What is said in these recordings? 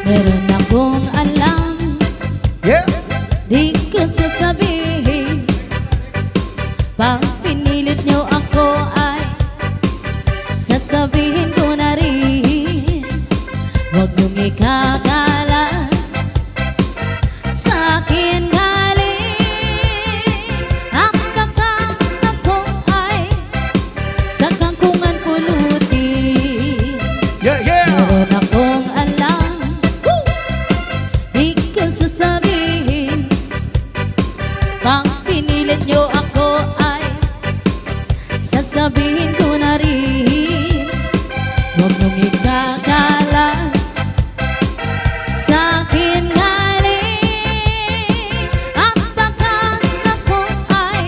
Meron akong alam, Yeah. di ko sasabihin. Pag pinilit nyo ako ay sasabihin ko na rin. Huwag niyong ikakala sa akin galing. At baka ako ay sa kangkungan pulutin. Yeah, yeah. Meron akong alam, di ko sasabihin. Pag pinilit nyo ako ay sasabihin ko na rin. Huwag niyong ikakala sa akin galing. At baka ako ay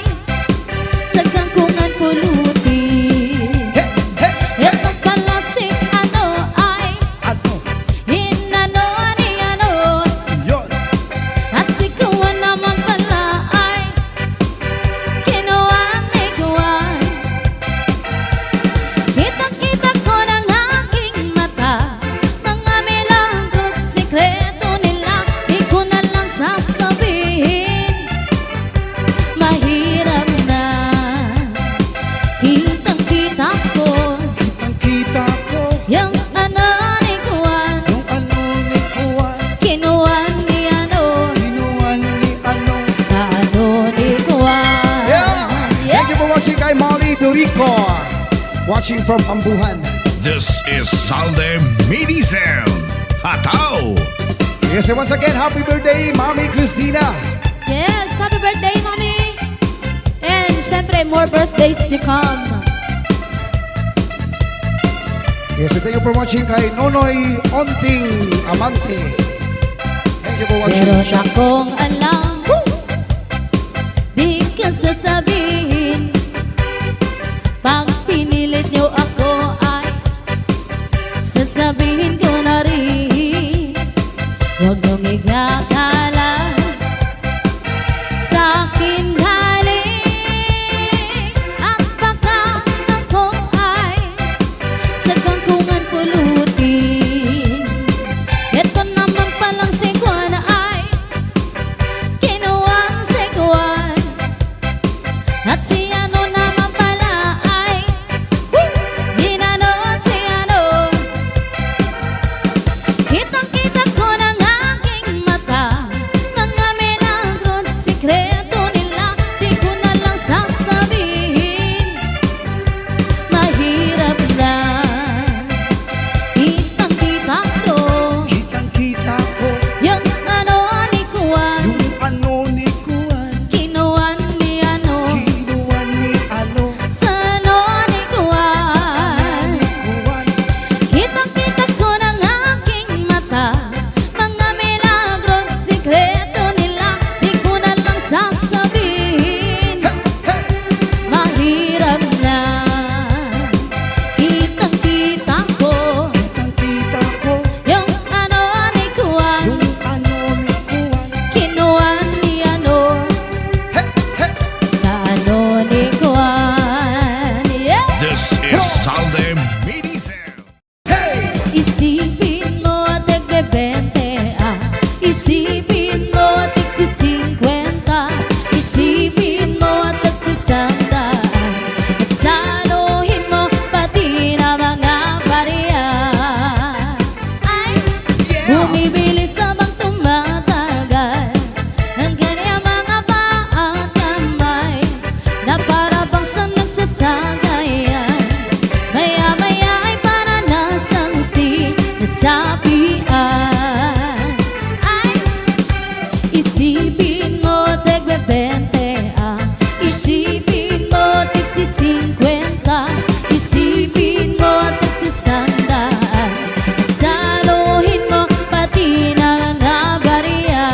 sa kangkungan pulutin. Hey, hey, Ito pala si ano ay ano? hinano ni ano. Yun. At si Kuwan naman pala ay kinuha ni Kuwan. Kitang-kita ko ng aking mata mga milagro't sikreto nila. Di ko na lang sasabihin, mahirap na. Kitang-kita ko Ang kita ko. yung ano ni Kuwan. Yung ano ni Kuwan. Kinuha ni ano Kinuwan ni ano. sa ano ni Kuwan. Yeah. Thank you for watching kay Molly Dorico. Watching from Ambuhan. This is Salde Mini Sound. Hataw! Yes, and once again, happy birthday, Mami Christina. Yes, happy birthday, Mommy! And syempre, more birthdays to come. Yes, and thank you for watching kay Nonoy Onting Amante. Thank you for watching. Meron akong alam, di ko sasabihin. Pag pinilit nyo ako ay sasabihin ko na rin. Huwag niyong ikakala sa akin galing. At baka ako ay sa kangkungan pulutin. Ito naman palang si Kuwan ay kinuwang si Kuwan. At si ano naman pala ay hinano si ano. Kitang-kita ko ng aking mata mga milagro't sikreto nila. Di ko na lang sasabihin, mahirap lang. Kitang-kita ko Kitang kita ko. yung ano ni Kuwan. Yung ano ni Kuwan. Kinuha ni ano Kinuwan ni ano. sa ano ni Kuwan. Kuwan. Kitang-kita ko ng aking mata mga milagro't sikreto nila. Di ko na lang sasabihin, mahirap na. Kitang-kita ko Kitang kita ko. yung ano ni Kuwan. Yung ano ni Kuwan. Kinuha ni ano sa ano ni Kuwan. Yeah! This is Salde Mini Sound. Hey! Isipin mo tig-20 isipin mo tig-50, isipin mo tig-100, at saluhin mo pati na mga bariya. Ay, bumibilis habang tumatagal ang kanyang mga paa at kamay, na para bang siyang nagsasagayan. Maya-maya ay para na siyang sinasabihan. Ay, isipin mo tig-20, isipin mo tig-50, isipin mo tig-100, at saluhin mo pati na mga bariya.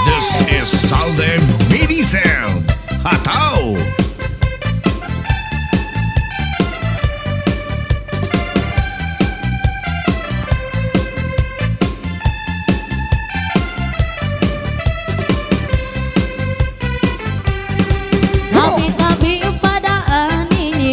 This is Salde Mini Sound. Hataw! Tabi-tabi yung padaan ninyo.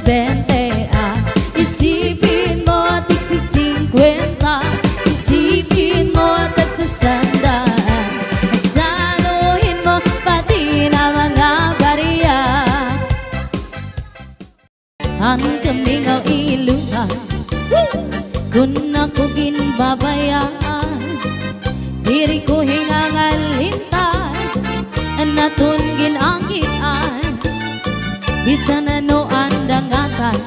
20 Isipin mo at tig-50 Isipin mo at tig-100 Saluhin mo pati na mga bariya Ang kamingaw iluha Kung ako ginbabayaan Diri ko hingangalintay Anatun ginangkian Bisan ano ang dangatan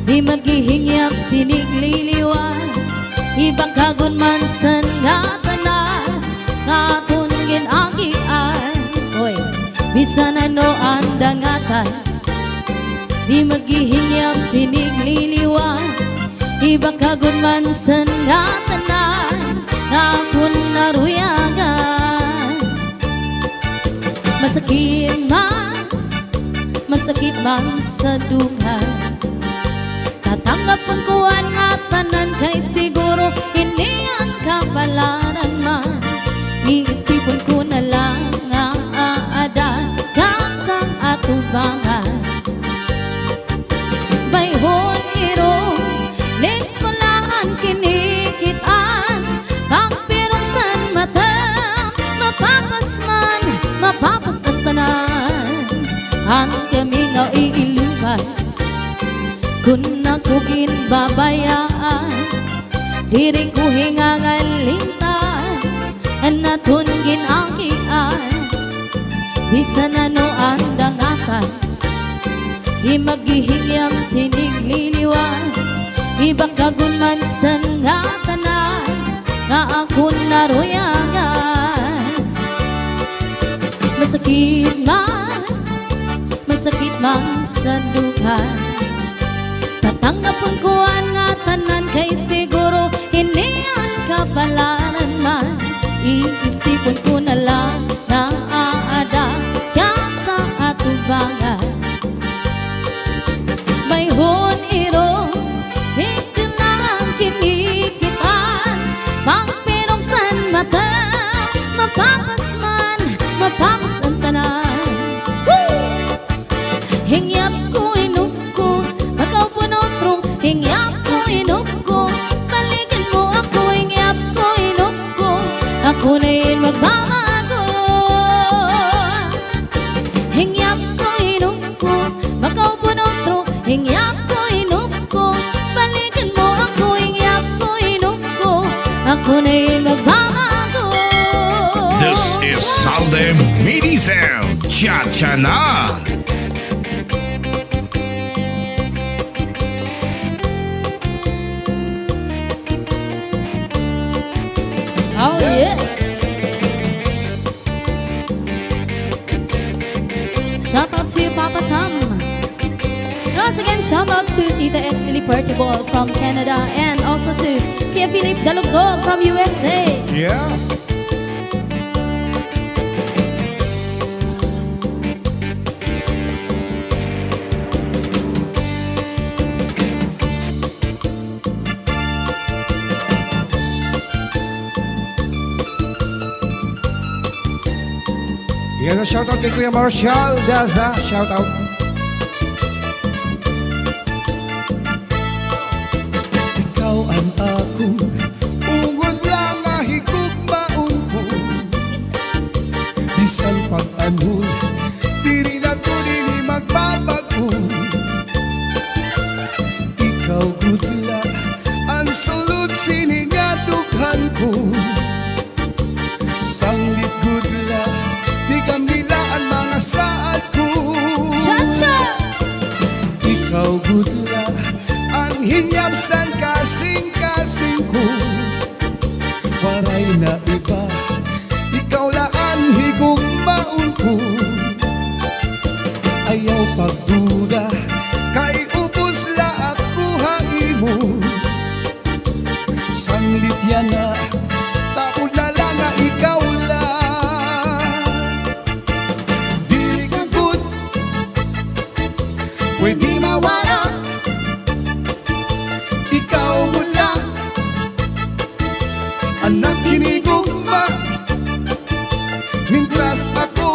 Di maghihingyap sinigliliwan Ibakagon man sa natanan Ngatun ginangkian Oy, bisan ano ang dangatan Di maghihingyap sinigliliwan Ibakagon man sa natanan Ngatun naruyagan Masakit man sa dugan Tatanggapon ko ang atanan Kay siguro hindi ang kapalaran man Iisipon ko na lang ang aada Kasang atubangan Bayhon irong Lips mo lang ang kinikitaan Pagpirongsan mata Mapapasman Mapapas ang tanan Ang kamingaw iilupan Kung ako ginbabayaan Diri ko hingangalintay Anatun ginangkian Bisan ano ang dangatan Di maghihingyam sinigliliwan Ibakagon man sa natanan Nga ako naruyagan Masakit man sa dugan Tatanggapon ko ang atanan Kay siguro hindi ang kapalaran man Iisipon ko na lang na aada Kasa atubangan Mayhon irong Ito lang kinikitan Pagpirongsan mata Mapapasman Mapapas ang tanan Hingyap ko inuko Bakaw po notrong Hingyap ko inuko Balikan mo ako Hingyap ko inuko Ako na yun magbabago Hingyap ko inuko Bakaw po notrong Hingyap ko inuko Balikan mo ako Hingyap ko inuko Ako na yun magbabago This is Salde Medizel. Cha-cha na! Oh yeah! Shout out to Papa Tom. Once again, shout out to Tita Exily Pertibol from Canada and also to Kia Philip Dalugdog from USA. Yeah. Yan ang shoutout kay Kuya Marshall Daza. Shoutout. Ikaw ang akong ungod lang ahigugmaon ko. Bisan pag-anul, diri na ko dili magbabago. Ikaw gudla, ang sulod siningadughan ko. Sanglit gudla, di kamila ang mga saad ko. Cha-cha! Ikaw gudla, ang hinyapsan kasing-kasing ko. Waray na iba, ikaw laan higugmaon ko. Ayaw pagduda, kay ubos la ako haimo. Sanglit yan na, taon na lang na ikaw lang. Diri ka good, pwede mawala. Ikaw mo lang, anak kinigugma. Mintras ako,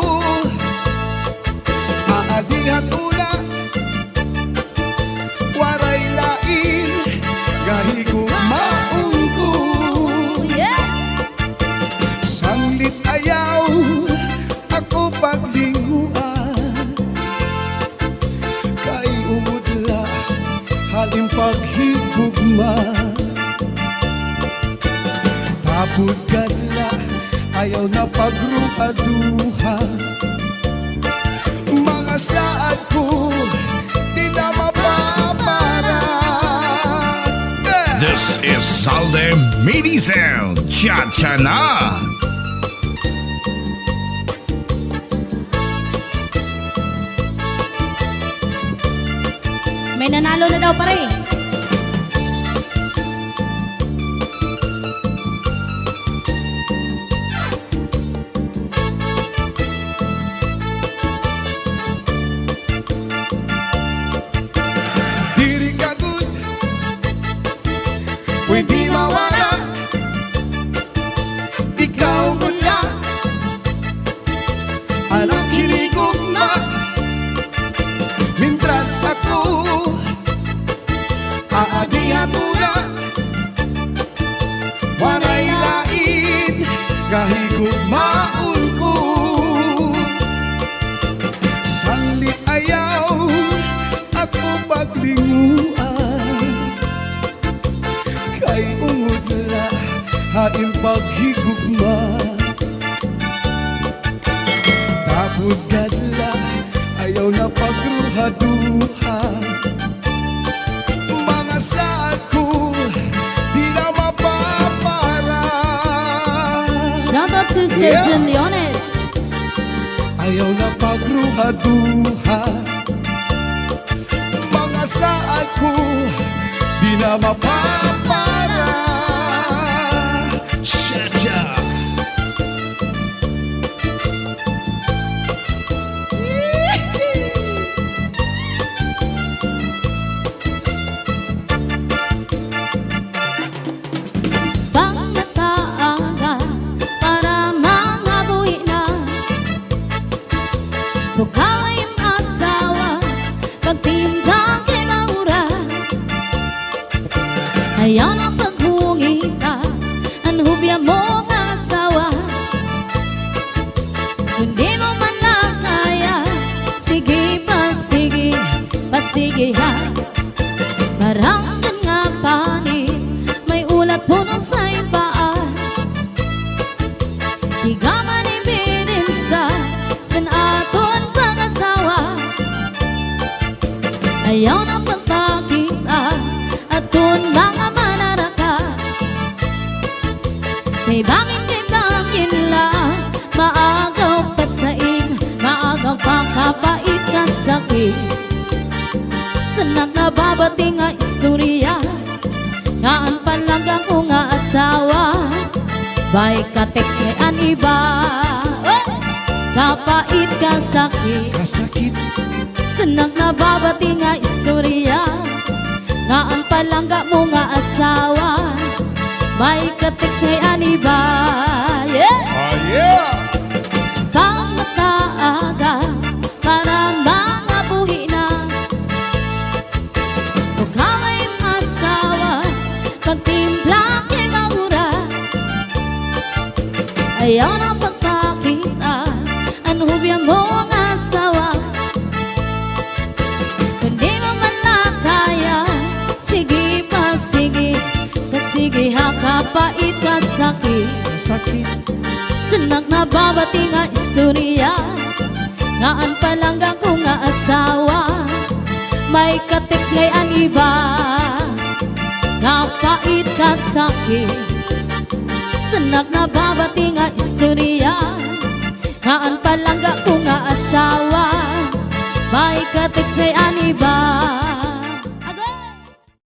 aadihat ula. paghigugma. Tapod kadla, ayaw na pagruha-duha. Mga saad ko, di na mapapara. This is Salde Medizel, Cha-Cha na! May nanalo na daw pare. Diri ka good, pwede mawala. Ikaw mula, anak kinigugma. Mintras ako, aadihan mula. Waray lain, kahigugmaon ko. Sanglit ayaw, ako paglinguan. Kay ungod la, haing paghigugma. Tapod gadla, ayaw na pagruha-duha. Mga saad ko, di na mapapara. Shout out to Sergeant Leones. Ayaw na pagruha-duha. Mga saad ko, di na mapapara. Cha-cha! Pangmataaga para mga buhi na. Bukaw ay asawa, pagtimbang kay maura. Ayaw na paghungita, ang hubya mo nga asawa. Kung di mo man lang kaya, sige pa, sige, pasige ha. Parang nga panig, may ulat puno sa ibaan. Di ka man ibinin siya, san aton pang-asawa. Ayaw na pagpakita, aton mga manaraka. Kay bangin lang, maagaw pa sa maagaw pa kapait ka sakit. Sanang nababati nga istorya, ngaan palagang ko nga asawa. Bay ka text ngay an iba, kapait ka sakit. Kasakit, Sanang nababati nga istorya, ngaan palangga mo nga asawa. Bay ka text ngay an iba, yeah. yeah! Pangmataaga para mga buhi na. Ikaw ay asawa, pagtimpla kay maura. Ayaw na pagpakita, ang hubya mo ang asawa. Kung di mo man lang kaya, sige pa, sige, kasige ha, kapait ka sakit. Kasakit, Sanang nababati nga istorya, ngaan palangga ko nga asawa. May ka-text ngay ang iba, kapait ka sakit. Sanang nababati nga istorya, ngaan palangga ko nga asawa. May ka-text ngay ang iba.